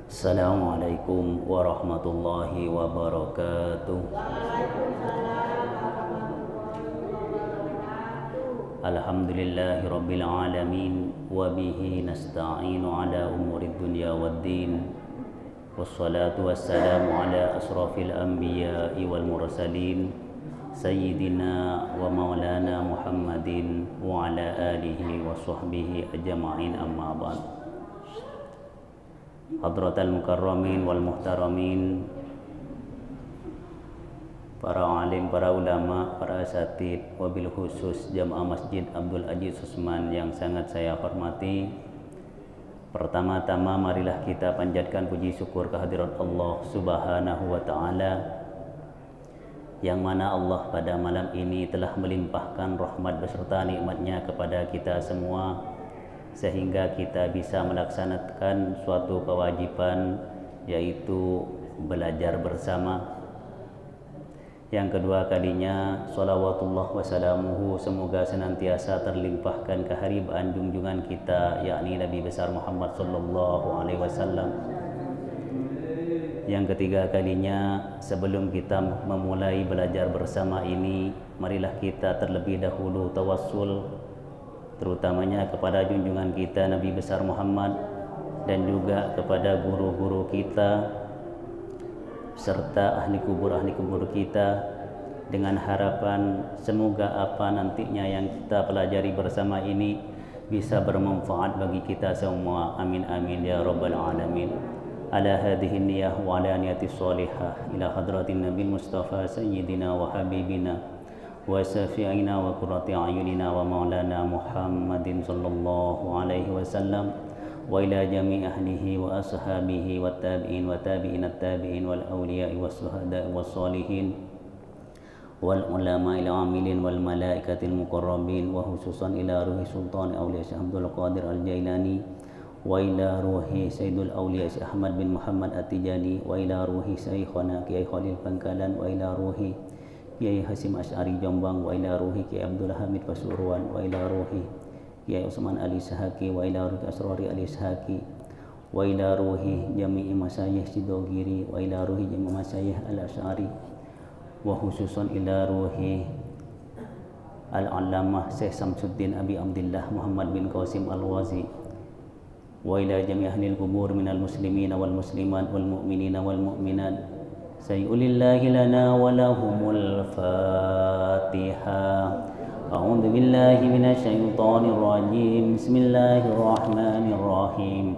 Assalamualaikum warahmatullahi wabarakatuh. Alhamdulillahi rabbil alamin wa bihi nasta'inu ala umurid dunya waddin. Wassalatu wassalamu ala asrafil anbiya'i wal mursalin sayyidina wa maulana Muhammadin wa ala alihi wa sahbihi ajma'in, amma ba'd. Hadratal mukarramin wal muhtaramin, para alim, para ulama, para asatid, wabil khusus Jamaah Masjid Abdul Aziz Usman yang sangat saya hormati. Pertama-tama marilah kita panjatkan puji syukur kehadirat Allah Subhanahu wa taala, yang mana Allah pada malam ini telah melimpahkan rahmat beserta nikmatnya kepada kita semua, sehingga kita bisa melaksanakan suatu kewajiban, yaitu belajar bersama. Yang kedua kalinya, sholawatullah wassalamuhu, semoga senantiasa terlimpahkan keharibaan junjungan kita, yakni Nabi besar Muhammad sallallahu alaihi wasallam. Yang ketiga kalinya, sebelum kita memulai belajar bersama ini, marilah kita terlebih dahulu tawassul, terutamanya kepada junjungan kita Nabi besar Muhammad, dan juga kepada guru-guru kita serta ahli kubur kita, dengan harapan semoga apa nantinya yang kita pelajari bersama ini bisa bermanfaat bagi kita semua. Amin amin ya rabbal alamin. Ala hadhihi niyah wa ala niyatis shalihah ila hadratin nabil mustafa sayyidina wa habibina wa syafi'ina wa qurrati a'yunina wa maulana Muhammadin sallallahu alaihi wasallam, wa ila jami' ahlihi wa ashabihi wa tabi'in wa tabi'inat tabi'in wal awliya'i was suhada'i was sholihin wal ulama'il amilin wal malaikatil muqarrabin, wa khususan ila ruhi sultan awliya Syekh Abdul Qadir Al-Jailani, wa ila ruhi Sayyidul Awliya Syekh Ahmad bin Muhammad At-Tijani, wa ila ruhi Syekhana Kiai Khalil Bangkalan, wa ila ruhi Kiai Hasim Asy'ari Jombang, wa ila ruhi Kiai Abdul Hamid Pasuruan, wa ila ruhi Kiai Utsman Ali Sahaki, wa ila ruhi Asrari Ali Sahaki, wa ila ruhi jami'i masyayikh Sidogiri, wa ila ruhi jami'i masyayikh Al-Asy'ari, wa khususan ila ruhi Al-Allamah Syekh Samsuddin Abi Abdillah Muhammad bin Qasim Al-Wazi, wa ila jami' ahlil qubur minal muslimina wal muslimat wal mu'minina wal mu'minat. Sayyulillahi lana wa lahumul Fatihah. A'udzu billahi minasyaitonir rajim. Bismillahirrahmanirrahim.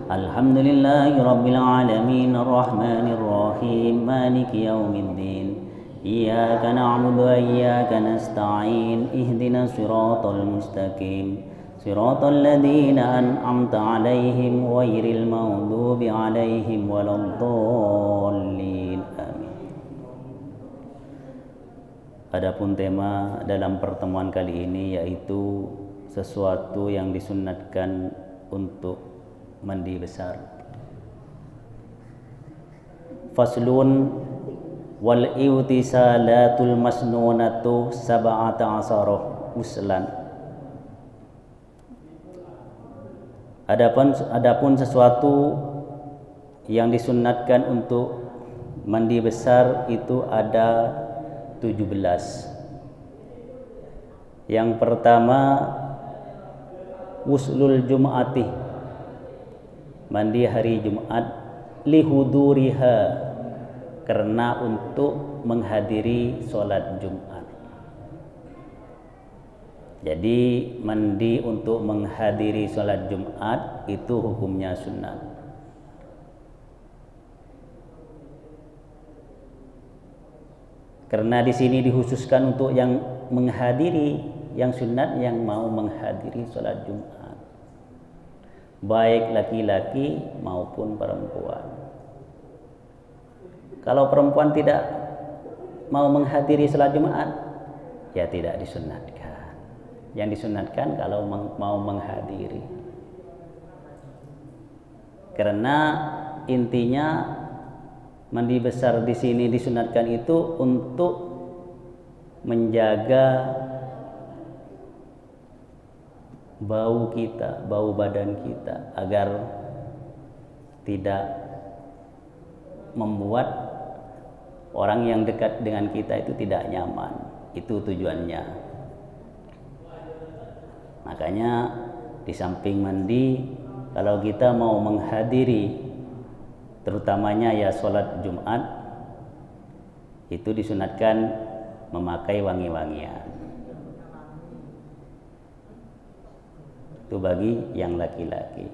Alhamdulillahi rabbil alamin, arrahmanir rahim, maliki yaumiddin. Iyyaka na'budu wa iyyaka nasta'in. Ihdinas siratal mustaqim. Siratal ladzina an'amta 'alaihim ghairil maghdubi 'alaihim waladdallin. Amin. Adapun tema dalam pertemuan kali ini yaitu sesuatu yang disunnatkan untuk mandi besar. Faslun wal iwtisalatul masnunatu sab'ata asara uslan. Adapun sesuatu yang disunnatkan untuk mandi besar itu ada 17. Yang pertama, wuslul jum'ati, mandi hari Jumat, lihuduriha, karena untuk menghadiri sholat Jumat. Jadi mandi untuk menghadiri sholat Jumat itu hukumnya sunnah. Karena di sini dikhususkan untuk yang menghadiri, yang sunat, yang mau menghadiri sholat Jumat, baik laki-laki maupun perempuan. Kalau perempuan tidak mau menghadiri sholat Jumat, ya tidak disunatkan. Yang disunatkan kalau mau menghadiri. Karena intinya mandi besar di sini disunatkan itu untuk menjaga bau kita, bau badan kita, agar tidak membuat orang yang dekat dengan kita itu tidak nyaman. Itu tujuannya. Makanya di samping mandi, kalau kita mau menghadiri terutamanya ya sholat Jumat, itu disunatkan memakai wangi-wangian. Itu bagi yang laki-laki.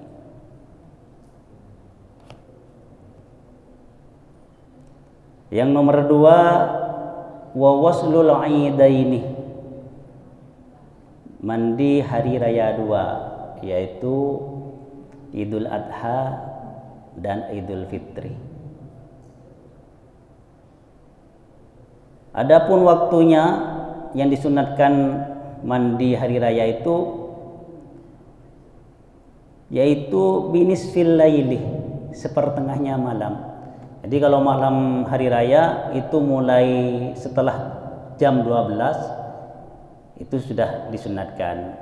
Yang nomor 2, wa waslul aidaini, mandi hari raya 2, yaitu Idul Adha dan Idul Fitri. Adapun waktunya yang disunatkan mandi hari raya itu yaitu binisfil laili, sepertengahnya malam. Jadi kalau malam hari raya itu mulai setelah jam 12 itu sudah disunatkan.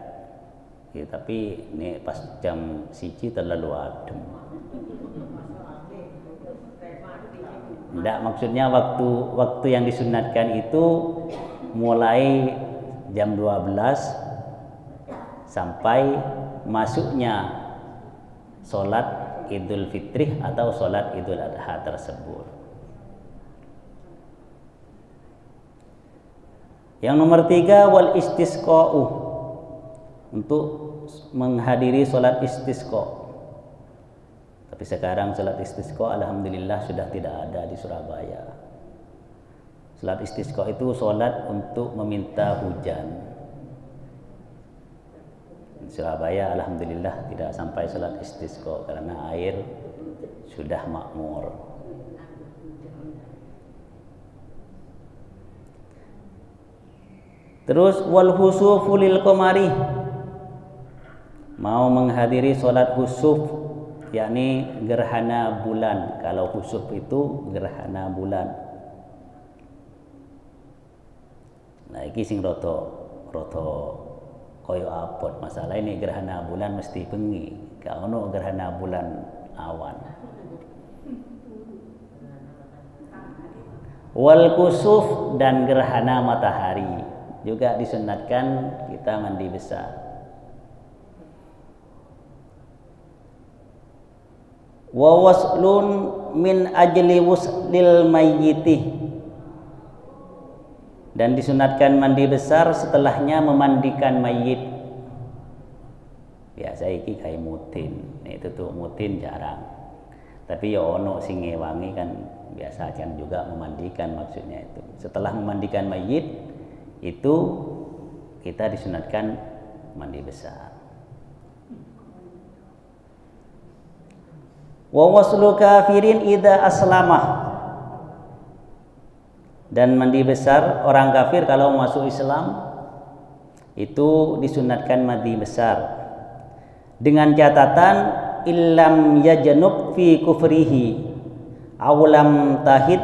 Ya, tapi ini pas jam 1 terlalu adem. Tidak, maksudnya waktu yang disunatkan itu mulai jam 12 sampai masuknya sholat Idul Fitri atau sholat Idul Adha tersebut. Yang nomor 3, wal istisqa'u, untuk menghadiri sholat istisqa. Tapi sekarang sholat istisqa alhamdulillah sudah tidak ada di Surabaya. Sholat istisqa itu sholat untuk meminta hujan. Di Surabaya alhamdulillah tidak sampai sholat istisqa karena air sudah makmur. Terus wal husufu lil qamari, mau menghadiri sholat husuf, yakni gerhana bulan. Kalau husuf itu gerhana bulan. Nah iki sing roto koyo apot masalah ini, gerhana bulan mesti bengi, gak ono gerhana bulan awan. Wal kusuf dan gerhana matahari juga disunatkan kita mandi besar. Wa waslun min ajli wuslil mayyiti, dan disunatkan mandi besar setelahnya memandikan mayit. Biasa iki kayak mutin, itu tuh mutin jarang. Tapi ya ono sing ngewangi kan biasa kan juga memandikan, maksudnya itu. Setelah memandikan mayit itu kita disunatkan mandi besar. Wa waslu kafirin idza aslamah, dan mandi besar orang kafir kalau masuk Islam itu disunatkan mandi besar, dengan catatan illam yajnub fi kufrihi awlam tahid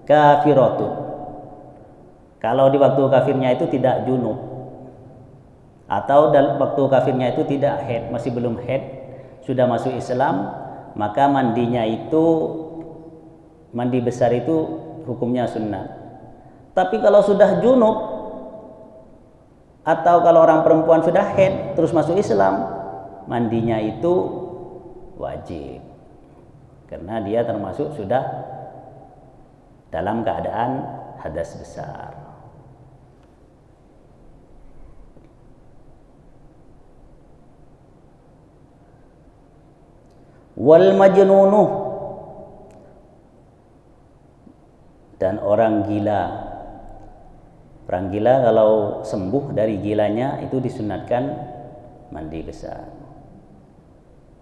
kafiratun. Kalau di waktu kafirnya itu tidak junub, atau waktu kafirnya itu tidak haid, masih belum haid, sudah masuk Islam, maka mandinya itu mandi besar itu hukumnya sunnah. Tapi kalau sudah junub atau kalau orang perempuan sudah haid terus masuk Islam, mandinya itu wajib, karena dia termasuk sudah dalam keadaan hadas besar. Wal majnunuh, dan orang gila. Orang gila kalau sembuh dari gilanya itu disunatkan mandi besar.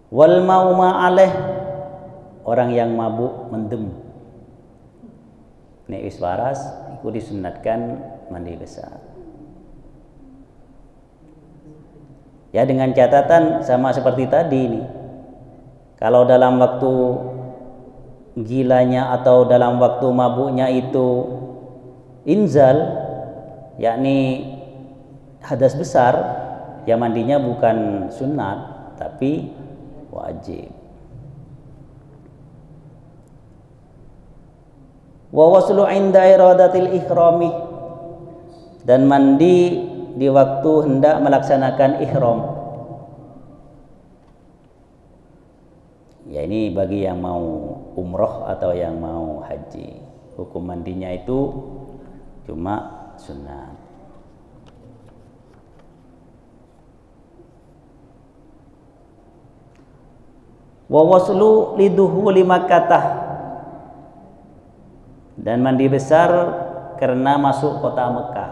Wal mauma alaih, orang yang mabuk mendem, nek wis waras itu disunatkan mandi besar. Ya dengan catatan sama seperti tadi nih. Kalau dalam waktu gilanya atau dalam waktu mabuknya itu inzal, yakni hadas besar, ya mandinya bukan sunat tapi wajib. Wa waslu inda iradatil ihrami, dan mandi di waktu hendak melaksanakan ihram. Ya, ini bagi yang mau umroh atau yang mau haji. Hukum mandinya itu cuma sunat. Wa waslu liduhuli Makkah, dan mandi besar karena masuk kota Mekah.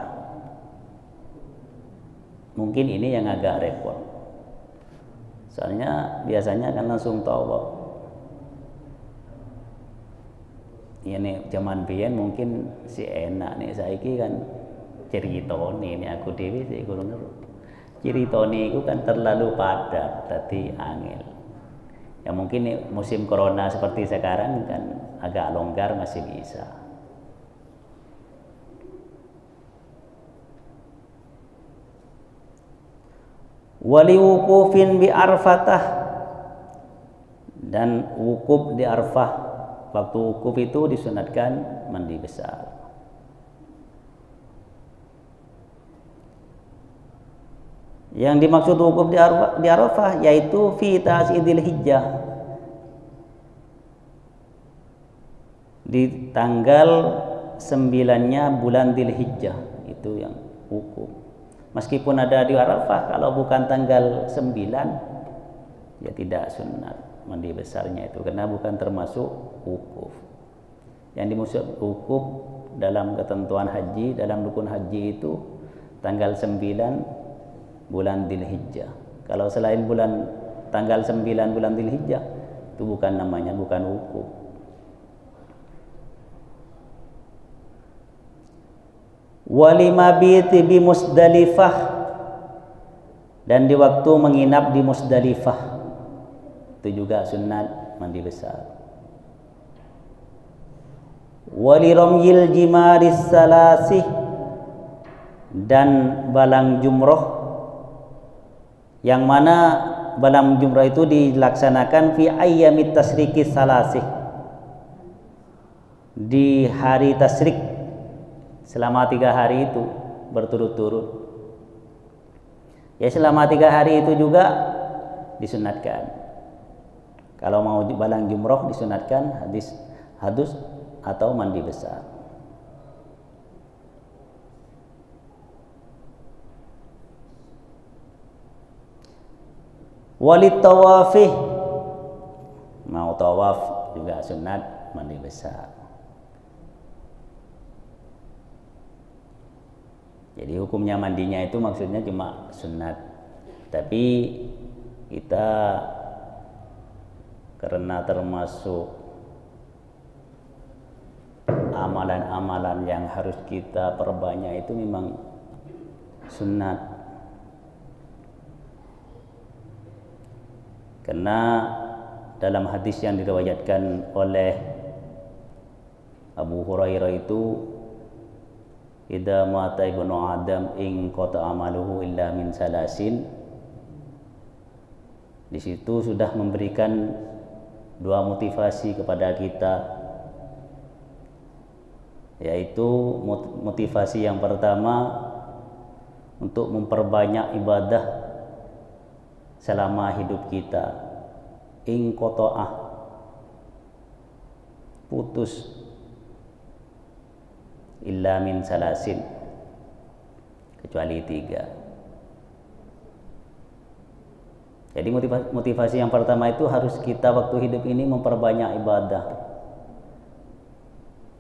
Mungkin ini yang agak repot, soalnya biasanya kan langsung tawaf. Ini zaman biyen mungkin si enak nih, saiki kan ceritone ini aku dhewe sik kurang ngerti. Ceritone iku kan terlalu padat dadi angel. Ya mungkin nih, musim corona seperti sekarang kan agak longgar masih bisa. Wali wukufin bi Arfatah, dan wukuf di Arfah. Waktu wukuf itu disunatkan mandi besar. Yang dimaksud wukuf di Arafah yaitu fi ta'sidil hijjah, di tanggal 9-nya bulan Dzulhijjah, itu yang wukuf. Meskipun ada di Arafah, kalau bukan tanggal 9 ya tidak sunat mandi besarnya itu, karena bukan termasuk wukuf. Yang dimaksud wukuf dalam ketentuan haji, dalam rukun haji itu tanggal 9 bulan Dzulhijjah. Kalau selain tanggal 9 bulan Dzulhijjah, itu bukan namanya, bukan wukuf. Walimabiti bi Musdalifah, dan di waktu menginap di Musdalifah itu juga sunat mandi besar. Waliramyil jimaris salasih, dan balang jumroh, yang mana balang jumroh itu dilaksanakan fi ayyamit tasriki salasih, di hari tasrik, selama 3 hari itu berturut-turut. Ya selama 3 hari itu juga disunatkan. Kalau mau balang jumroh disunatkan hadus atau mandi besar. Walit tawafih, mau tawaf juga sunat mandi besar. Jadi hukumnya mandinya itu maksudnya cuma sunat, tapi kita karena termasuk amalan-amalan yang harus kita perbanyak itu memang sunat. Karena dalam hadis yang diriwayatkan oleh Abu Hurairah itu, idza mata ibnu Adam in qata amaluhu illa min salasin. Di situ sudah memberikan 2 motivasi kepada kita, yaitu motivasi yang pertama untuk memperbanyak ibadah selama hidup kita. In qata'ah, putus, illa min salasin, kecuali 3. Jadi motivasi yang pertama itu harus kita waktu hidup ini memperbanyak ibadah.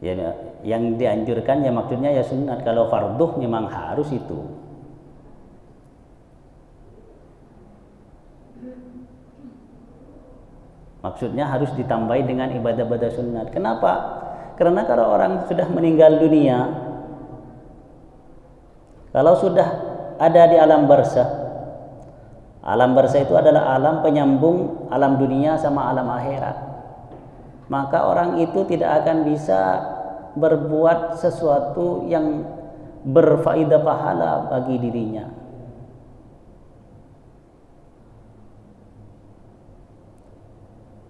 Ya, yang dianjurkan ya maksudnya ya sunat. Kalau farduh memang harus itu. Maksudnya harus ditambahi dengan ibadah-ibadah sunat. Kenapa? Karena kalau orang sudah meninggal dunia, kalau sudah ada di alam barzah, alam barzah itu adalah alam penyambung alam dunia sama alam akhirat, maka orang itu tidak akan bisa berbuat sesuatu yang berfaedah pahala bagi dirinya.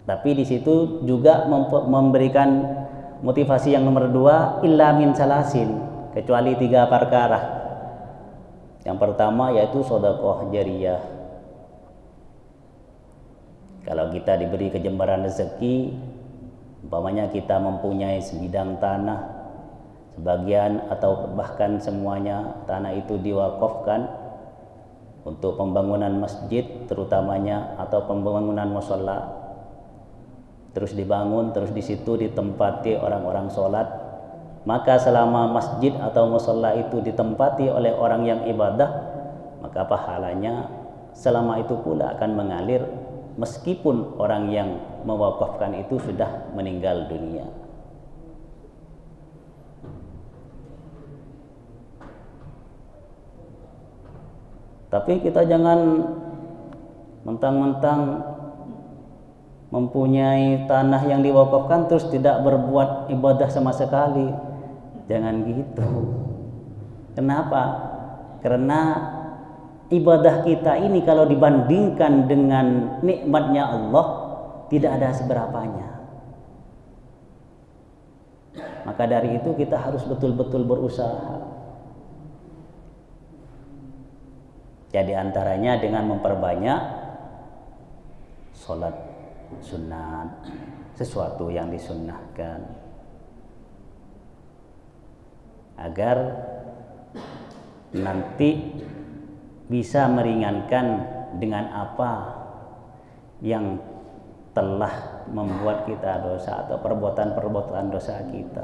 Tapi di situ juga memberikan motivasi yang nomor 2, illa min salasin, kecuali 3 perkara. Yang pertama yaitu sedekah jariyah. Kalau kita diberi kejembaran rezeki, umpamanya kita mempunyai sebidang tanah, sebagian atau bahkan semuanya tanah itu diwakafkan untuk pembangunan masjid terutamanya atau pembangunan mushola, terus dibangun, terus di situ ditempati orang-orang sholat, maka selama masjid atau mushola itu ditempati oleh orang yang ibadah, maka pahalanya selama itu pula akan mengalir meskipun orang yang mewakafkan itu sudah meninggal dunia. Tapi kita jangan mentang-mentang mempunyai tanah yang diwakafkan terus tidak berbuat ibadah sama sekali. Jangan gitu. Kenapa? Karena ibadah kita ini kalau dibandingkan dengan nikmatnya Allah tidak ada seberapanya. Maka dari itu kita harus betul-betul berusaha. Jadi antaranya dengan memperbanyak sholat sunat, sesuatu yang disunnahkan, agar nanti bisa meringankan dengan apa yang telah membuat kita dosa atau perbuatan-perbuatan dosa kita.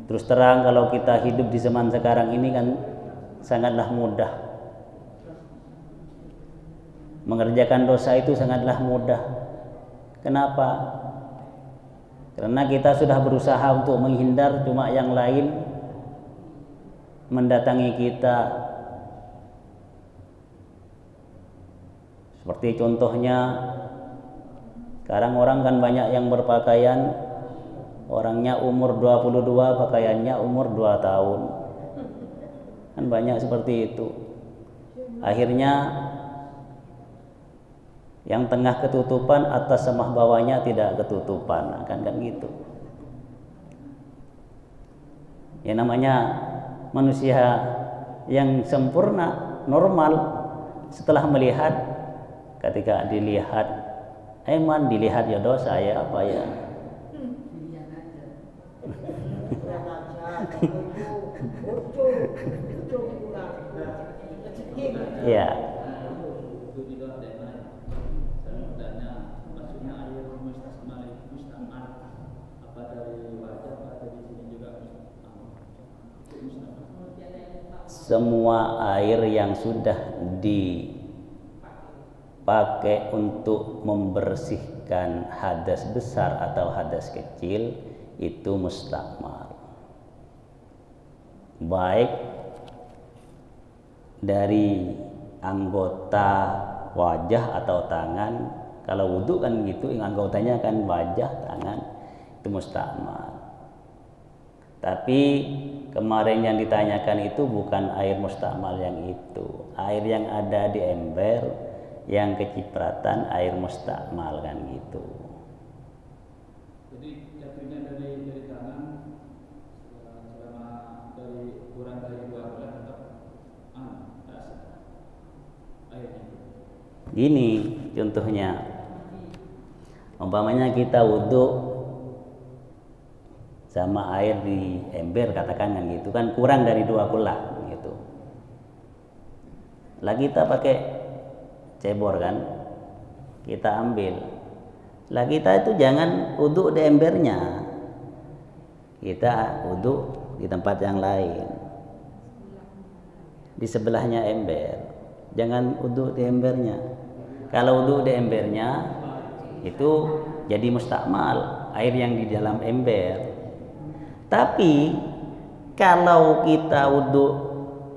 Terus terang kalau kita hidup di zaman sekarang ini kan sangatlah mudah. Mengerjakan dosa itu sangatlah mudah. Kenapa? Karena kita sudah berusaha untuk menghindar, cuma yang lain mendatangi kita. Seperti contohnya, sekarang orang kan banyak yang berpakaian, orangnya umur 22, pakaiannya umur 2 tahun. Kan banyak seperti itu. Akhirnya yang tengah ketutupan, atas sama bawahnya tidak ketutupan, kan gitu. Ya namanya manusia yang sempurna, normal, setelah melihat, ketika dilihat, emang dilihat ya dosa ya apa ya. Ya. Semua air yang sudah dipakai untuk membersihkan hadas besar atau hadas kecil itu mustakmal. Baik dari anggota wajah atau tangan. Kalau wudhu kan gitu, anggotanya kan wajah, tangan, itu mustakmal. Tapi kemarin yang ditanyakan itu bukan air mustakmal yang itu. Air yang ada di ember yang kecipratan air mustakmal kan gitu. Jadi jatuhnya dari tangan selama dari kurang dari 2 bulan tetap airnya. Gini contohnya, umpamanya kita wudhu sama air di ember, katakan kan gitu kan, kurang dari 2 kulak gitu. Lagi kita pakai cebor kan, kita ambil. Lagi kita itu jangan wudhu di embernya, kita wudhu di tempat yang lain, di sebelahnya ember. Jangan wudhu di embernya. Kalau wudhu di embernya itu jadi mustakmal, air yang di dalam ember. Tapi kalau kita wudhu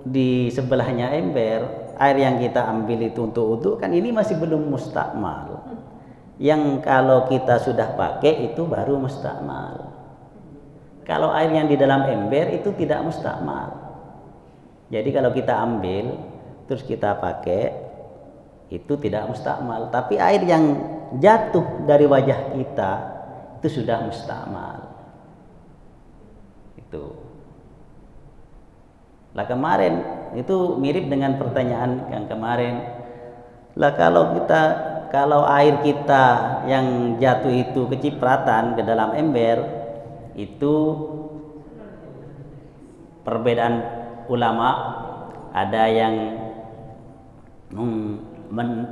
di sebelahnya ember, air yang kita ambil itu untuk wudhu kan ini masih belum mustakmal. Yang kalau kita sudah pakai itu baru mustakmal. Kalau air yang di dalam ember itu tidak mustakmal. Jadi kalau kita ambil terus kita pakai itu tidak mustakmal. Tapi air yang jatuh dari wajah kita itu sudah mustakmal. Itu. Lah kemarin itu mirip dengan pertanyaan yang kemarin. Lah kalau air kita yang jatuh itu kecipratan ke dalam ember, itu perbedaan ulama, ada yang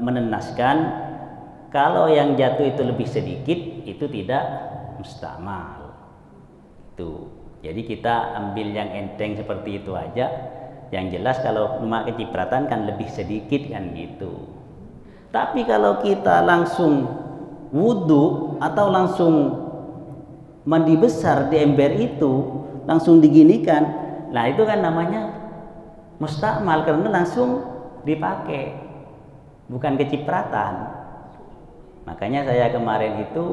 menenaskan kalau yang jatuh itu lebih sedikit itu tidak mustamal. Itu. Jadi kita ambil yang enteng seperti itu aja. Yang jelas kalau cuma kecipratan kan lebih sedikit kan gitu. Tapi kalau kita langsung wudhu atau langsung mandi besar di ember itu, langsung diginikan, nah itu kan namanya mustakmal karena langsung dipakai, bukan kecipratan. Makanya saya kemarin itu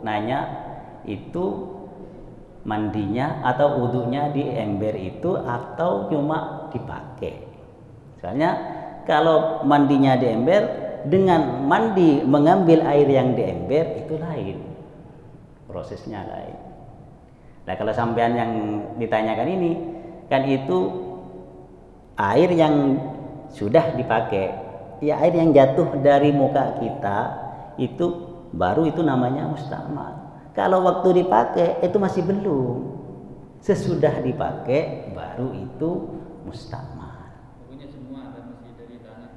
nanya, itu mandinya atau wudhunya di ember itu atau cuma dipakai. Soalnya kalau mandinya di ember dengan mandi mengambil air yang di ember itu lain, prosesnya lain. Nah kalau sampean yang ditanyakan ini kan itu air yang sudah dipakai, ya air yang jatuh dari muka kita itu baru itu namanya mustakmal. Kalau waktu dipakai itu masih belum, sesudah dipakai baru itu mustakmal. Pokoknya semua ada masih dari tanah.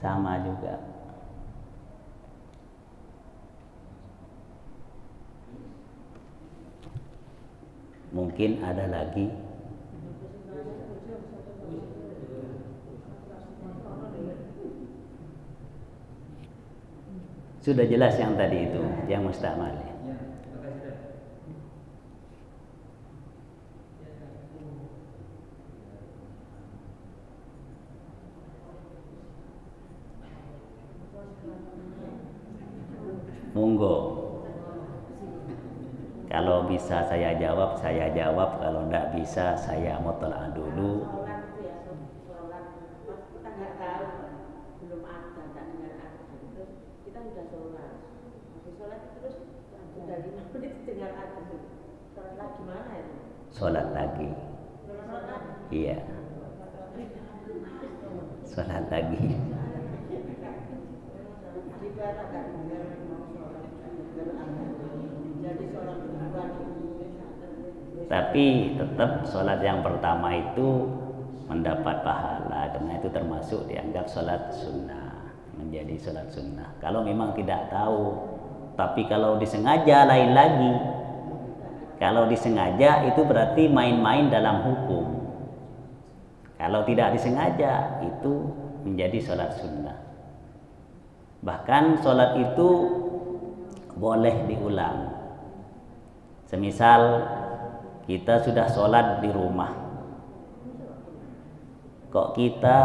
Sama juga. Mungkin ada lagi. Sudah jelas yang tadi itu, yang mustakmal. Ya, makasih. Monggo. Kalau bisa saya jawab, kalau tidak bisa saya mutolak dulu. Sholat lagi. Iya. Sholat lagi. Tapi tetap sholat yang pertama itu mendapat pahala karena itu termasuk dianggap sholat sunnah, menjadi sholat sunnah. Kalau memang tidak tahu, tapi kalau disengaja lain lagi. Kalau disengaja itu berarti main-main dalam hukum. Kalau tidak disengaja itu menjadi sholat sunnah. Bahkan sholat itu boleh diulang. Semisal kita sudah sholat di rumah, kok kita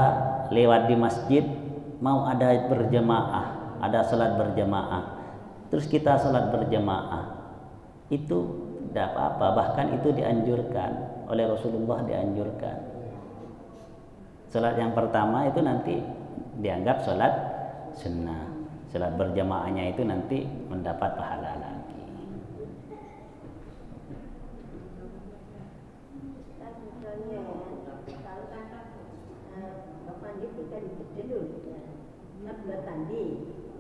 lewat di masjid mau ada berjamaah, ada sholat berjamaah, terus kita sholat berjamaah, itu tidak apa-apa, bahkan itu dianjurkan oleh Rasulullah, dianjurkan. Sholat yang pertama itu nanti dianggap sholat sunnah, sholat berjamaahnya itu nanti mendapat pahala lagi.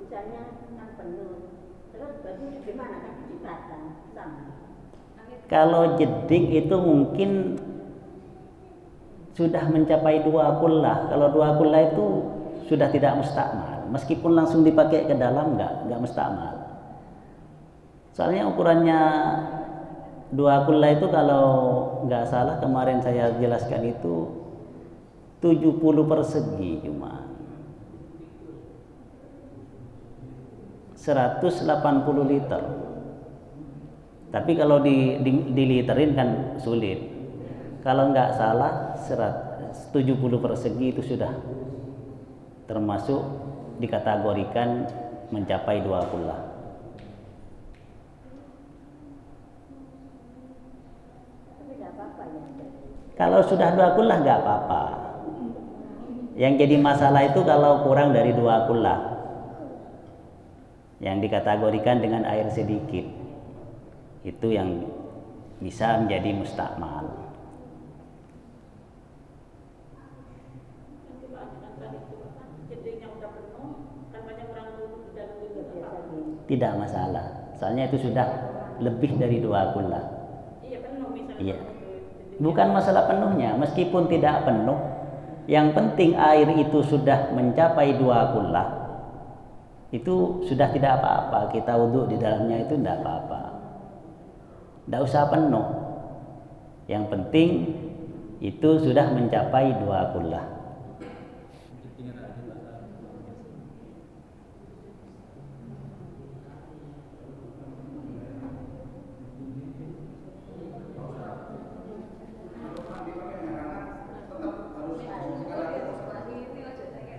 Misalnya kan penuh, terus berarti gimana kan kecipratan sama? Kalau jeding itu mungkin sudah mencapai 2 kullah. Kalau 2 kullah itu sudah tidak mustakmal, meskipun langsung dipakai ke dalam enggak mustakmal. Soalnya ukurannya 2 kullah itu kalau enggak salah kemarin saya jelaskan itu 70 persegi cuma 180 liter. Tapi kalau diliterin kan sulit. Kalau nggak salah 70 persegi itu sudah termasuk dikategorikan mencapai 2 kullah. Kalau sudah 2 kullah nggak apa-apa. Yang jadi masalah itu kalau kurang dari 2 kullah, yang dikategorikan dengan air sedikit, itu yang bisa menjadi mustakmal. Tidak masalah, soalnya itu sudah lebih dari 2 kullah. Iya penuh misalnya. Iya. Bukan masalah penuhnya, meskipun tidak penuh, yang penting air itu sudah mencapai 2 kullah, itu sudah tidak apa-apa. Kita wudhu di dalamnya itu tidak apa-apa, tidak usah penuh. Yang penting itu sudah mencapai 2 kullah.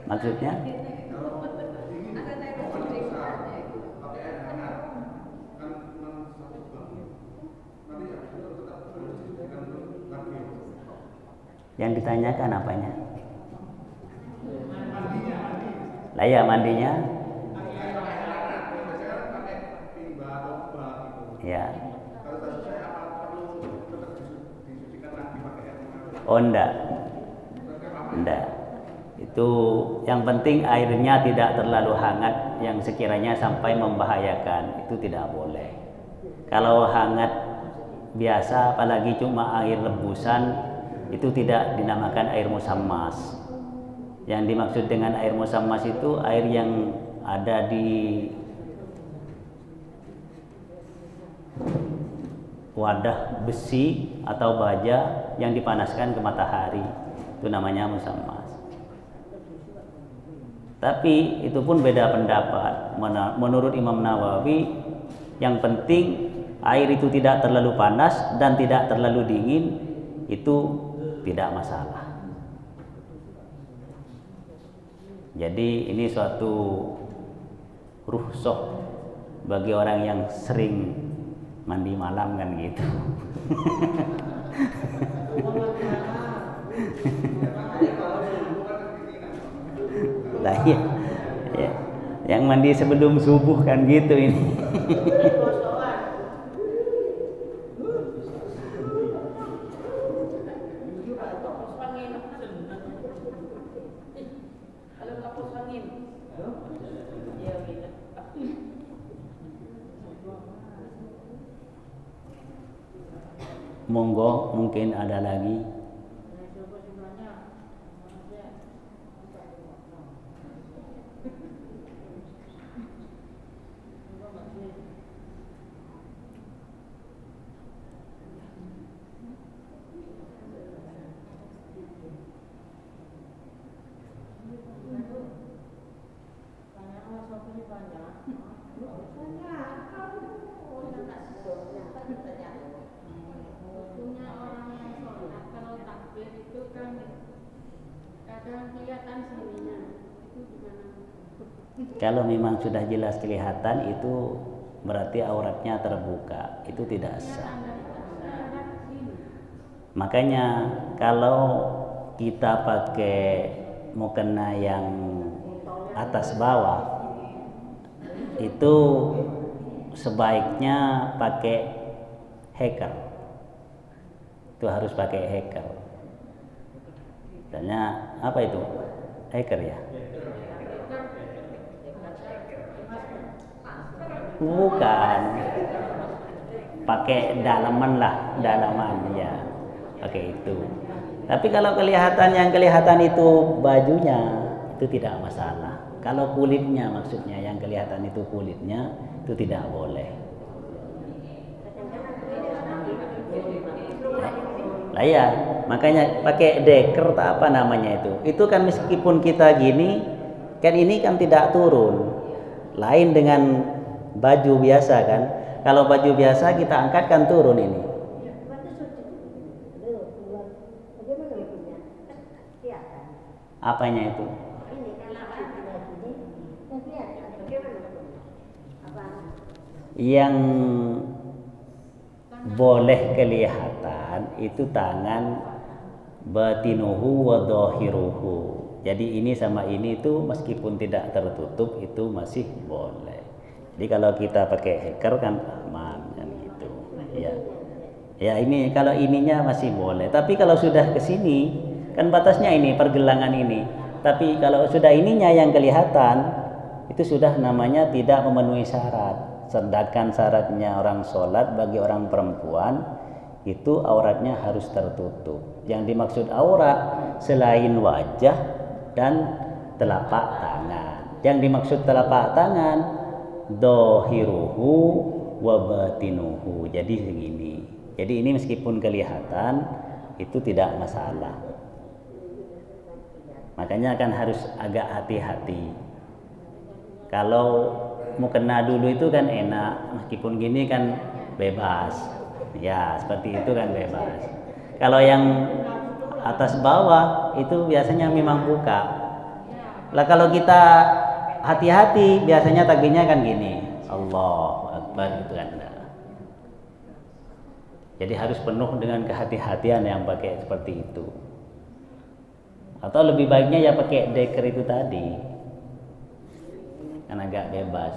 Maksudnya? Yang ditanyakan apanya? Lah ya mandinya? Ya. Oh enggak. Enggak. Itu yang penting airnya tidak terlalu hangat yang sekiranya sampai membahayakan, itu tidak boleh. Kalau hangat biasa apalagi cuma air rebusan itu tidak dinamakan air musammas. Yang dimaksud dengan air musammas itu air yang ada di wadah besi atau baja yang dipanaskan ke matahari, itu namanya musammas. Tapi itu pun beda pendapat. Menurut Imam Nawawi, yang penting air itu tidak terlalu panas dan tidak terlalu dingin, itu tidak masalah. Jadi ini suatu rukhsah bagi orang yang sering mandi malam kan gitu. Lah ya, ya. Yang mandi sebelum subuh kan gitu ini. Monggo, mungkin ada lagi. Kalau memang sudah jelas kelihatan itu berarti auratnya terbuka, itu tidak sah. Makanya kalau kita pakai mukena yang atas bawah itu sebaiknya pakai heker. Itu harus pakai heker. Tanya apa itu? Heker ya? Bukan, pakai dalaman lah, dalaman ya, pakai itu. Tapi kalau yang kelihatan itu bajunya, itu tidak masalah. Kalau kulitnya maksudnya yang kelihatan itu kulitnya, itu tidak boleh. Lah ya, makanya pakai deker apa namanya itu. Itu kan meskipun kita gini, kan ini kan tidak turun. Lain dengan baju biasa kan. Kalau baju biasa kita angkat kan turun ini. Apanya itu? Yang boleh kelihatan itu tangan, batinuhu wa dhahiruhu. Jadi ini sama ini itu meskipun tidak tertutup itu masih boleh. Jadi kalau kita pakai heker kan aman kan gitu. Ya. Ya ini kalau ininya masih boleh, tapi kalau sudah ke sini kan batasnya ini pergelangan ini. Tapi kalau sudah ininya yang kelihatan itu sudah namanya tidak memenuhi syarat. Sedangkan syaratnya orang sholat bagi orang perempuan itu auratnya harus tertutup. Yang dimaksud aurat selain wajah dan telapak tangan. Yang dimaksud telapak tangan dohiruhu wa batinuhu. Jadi segini. Jadi ini meskipun kelihatan itu tidak masalah. Makanya kan harus agak hati-hati. Kalau mau kena dulu itu kan enak, meskipun gini kan bebas. Ya seperti itu kan bebas. Kalau yang atas bawah itu biasanya memang buka. Lah kalau kita hati-hati biasanya tagihnya kan gini, Allahu Akbar itu kan. Jadi harus penuh dengan kehati-hatian yang pakai seperti itu. Atau lebih baiknya ya pakai deker itu tadi, kan agak bebas.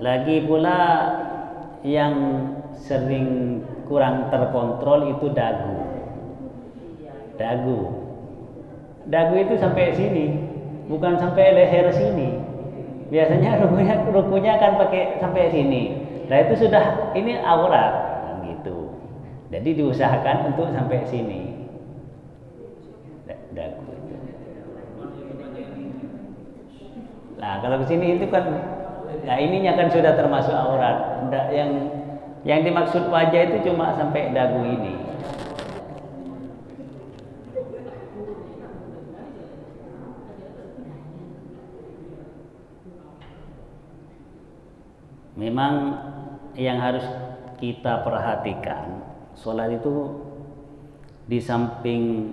Lagi pula yang sering kurang terkontrol itu dagu. Dagu itu sampai sini, bukan sampai leher sini. Biasanya rukunya akan pakai sampai sini. Nah itu sudah ini aurat gitu. Jadi diusahakan untuk sampai sini. Dagu itu. Nah kalau ke sini itu kan, nah ininya kan sudah termasuk aurat. Yang dimaksud wajah itu cuma sampai dagu ini. Memang yang harus kita perhatikan, sholat itu di samping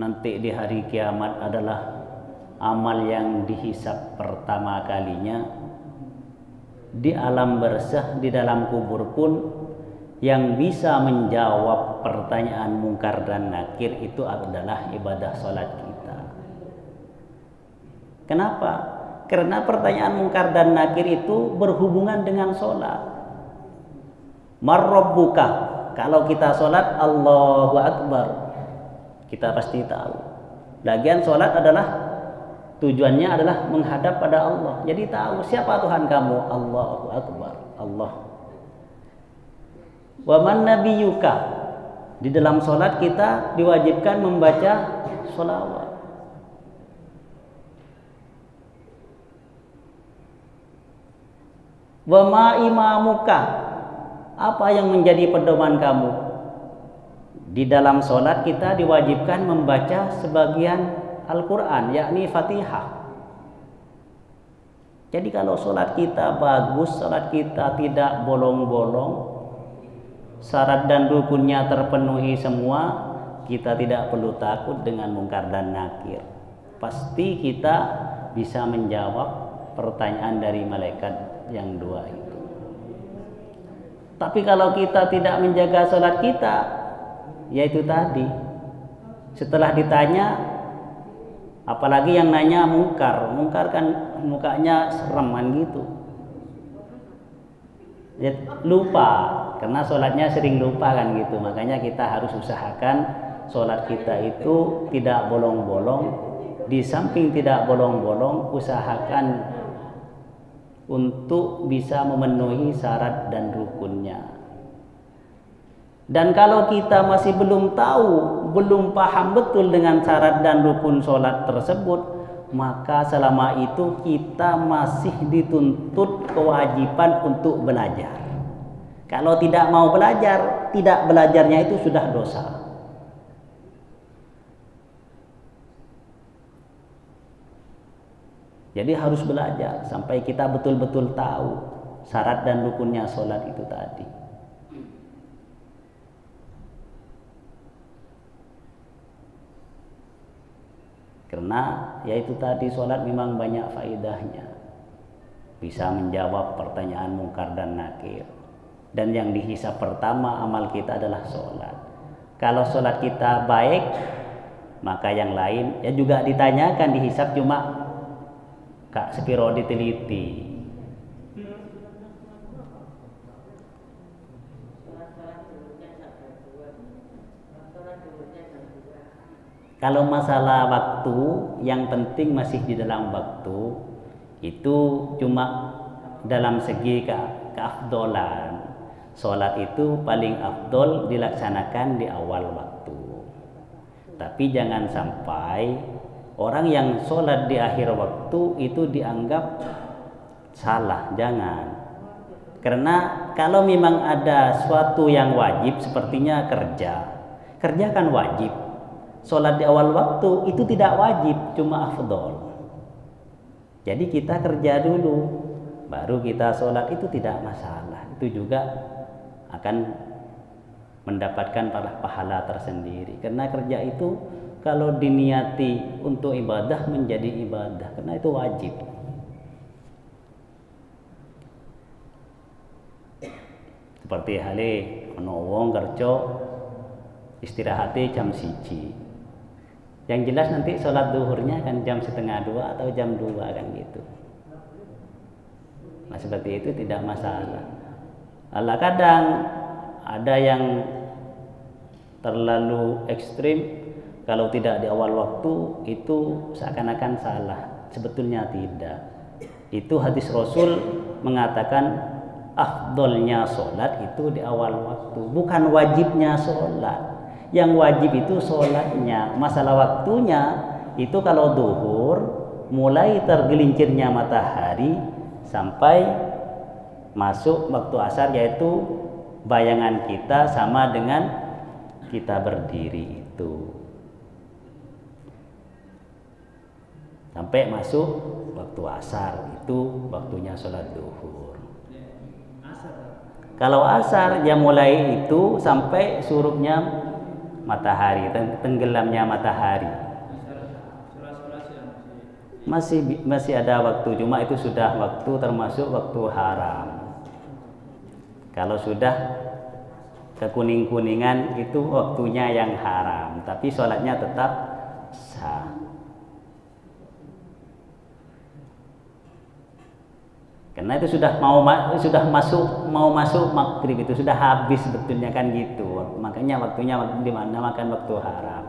nanti di hari kiamat adalah amal yang dihisab pertama kalinya, di alam barzakh, di dalam kubur pun yang bisa menjawab pertanyaan mungkar dan nakir itu adalah ibadah sholat kita. Kenapa? Karena pertanyaan mungkar dan nakir itu berhubungan dengan sholat. Marrabbuka, kalau kita sholat Allahu Akbar, kita pasti tahu. Lagian sholat adalah tujuannya adalah menghadap pada Allah. Jadi tahu siapa Tuhan kamu, Allahu Akbar, Allah. Wa man nabiyyuka, di dalam sholat kita diwajibkan membaca sholawat. Wa ma imamuka, apa yang menjadi pedoman kamu? Di dalam sholat kita diwajibkan membaca sebagian Al-Quran, yakni Fatihah. Jadi kalau sholat kita bagus, sholat kita tidak bolong-bolong, syarat dan rukunnya terpenuhi semua, kita tidak perlu takut dengan mungkar dan nakir. Pasti kita bisa menjawab pertanyaan dari malaikat yang dua itu. Tapi kalau kita tidak menjaga sholat kita, yaitu tadi, setelah ditanya, apalagi yang nanya mungkar kan mukanya sereman gitu, ya, lupa, karena sholatnya sering lupa kan gitu. Makanya kita harus usahakan sholat kita itu tidak bolong-bolong. Di samping tidak bolong-bolong, usahakan untuk bisa memenuhi syarat dan rukunnya. Dan kalau kita masih belum tahu, belum paham betul dengan syarat dan rukun sholat tersebut, maka selama itu kita masih dituntut kewajiban untuk belajar. Kalau tidak mau belajar, tidak belajarnya itu sudah dosa. Jadi harus belajar sampai kita betul-betul tahu syarat dan rukunnya sholat itu tadi. Karena yaitu tadi sholat memang banyak faedahnya. Bisa menjawab pertanyaan mungkar dan nakir. Dan yang dihisab pertama amal kita adalah sholat. Kalau sholat kita baik, maka yang lain ya juga ditanyakan, dihisab, cuma Kak sepiro diteliti. Kalau masalah waktu, yang penting masih di dalam waktu, itu cuma dalam segi keafdolan. Sholat itu paling afdol dilaksanakan di awal waktu. Tapi jangan sampai orang yang sholat di akhir waktu itu dianggap salah, jangan. Karena kalau memang ada suatu yang wajib, sepertinya kerja kan wajib. Sholat di awal waktu itu tidak wajib, cuma afdol. Jadi kita kerja dulu, baru kita sholat, itu tidak masalah. Itu juga akan mendapatkan pahala tersendiri. Karena kerja itu kalau diniati untuk ibadah menjadi ibadah, karena itu wajib. Seperti hale ono wong kerja istirahatnya jam 1. Yang jelas nanti sholat duhurnya kan jam 1:30 atau jam 2 kan gitu. Nah seperti itu tidak masalah. Allah kadang ada yang terlalu ekstrim, kalau tidak di awal waktu itu seakan-akan salah. Sebetulnya tidak. Itu hadis Rasul mengatakan afdolnya sholat itu di awal waktu, bukan wajibnya sholat. Yang wajib itu sholatnya. Masalah waktunya itu kalau duhur mulai tergelincirnya matahari sampai masuk waktu asar, yaitu bayangan kita sama dengan kita berdiri itu, sampai masuk waktu asar, itu waktunya sholat duhur. Kalau asar ya mulai itu sampai surupnya matahari, tenggelamnya matahari. Masih ada waktu, cuma itu sudah waktu termasuk waktu haram. Kalau sudah kekuning-kuningan itu waktunya yang haram, tapi sholatnya tetap sah. Karena itu sudah mau masuk maghrib, itu sudah habis sebetulnya kan gitu. Makanya waktunya di mana makan waktu haram.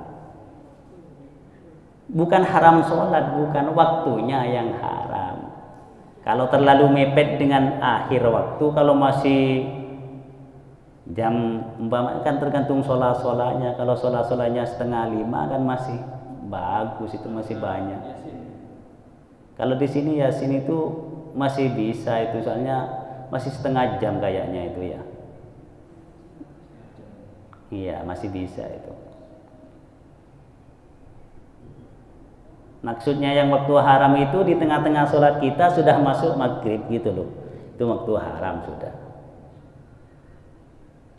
Bukan haram sholat, bukan waktunya yang haram. Kalau terlalu mepet dengan akhir waktu, kalau masih jam kan tergantung sholat-sholatnya. Kalau sholat-sholatnya 4:30 kan masih bagus, itu masih banyak. Kalau di sini ya sini tuh masih bisa itu, soalnya masih 1/2 jam kayaknya itu ya. Iya masih bisa itu. Maksudnya yang waktu haram itu di tengah-tengah sholat kita sudah masuk maghrib gitu loh. Itu waktu haram sudah.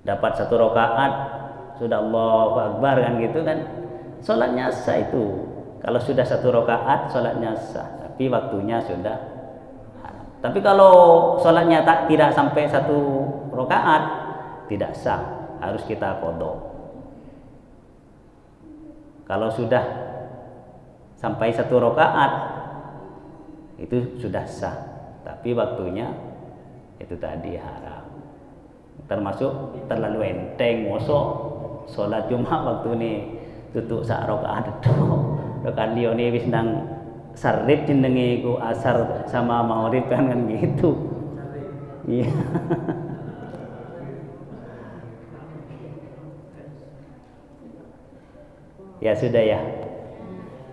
Dapat 1 rakaat sudah Allahu Akbar kan gitu kan. Sholatnya sah itu. Kalau sudah 1 rakaat sholatnya sah. Tapi waktunya sudah haram. Tapi kalau sholatnya tidak sampai 1 rakaat tidak sah. Harus kita qadha. Kalau sudah sampai 1 rakaat itu sudah sah, tapi waktunya itu tadi haram. Termasuk terlalu enteng, mosok sholat cuma waktu ini tutup 1 rakaat itu. Rakaat liya ini wis nang sarip jenenge iku asar sama maghrib kan gitu. Iya. Ya sudah ya.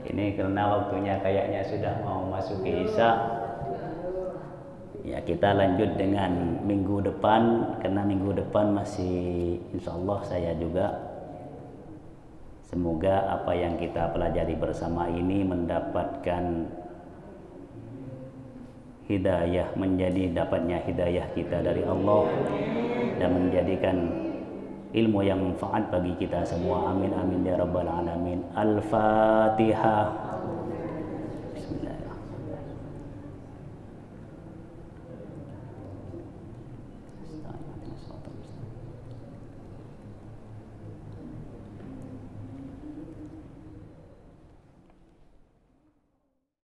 Ini karena waktunya kayaknya sudah mau masuk ke Isya. Ya kita lanjut dengan minggu depan, karena minggu depan masih insya Allah saya juga. Semoga apa yang kita pelajari bersama ini mendapatkan hidayah, dapatnya hidayah kita dari Allah dan menjadikan ilmu yang manfaat bagi kita semua. Amin amin ya rabbal alamin. Al-Fatihah.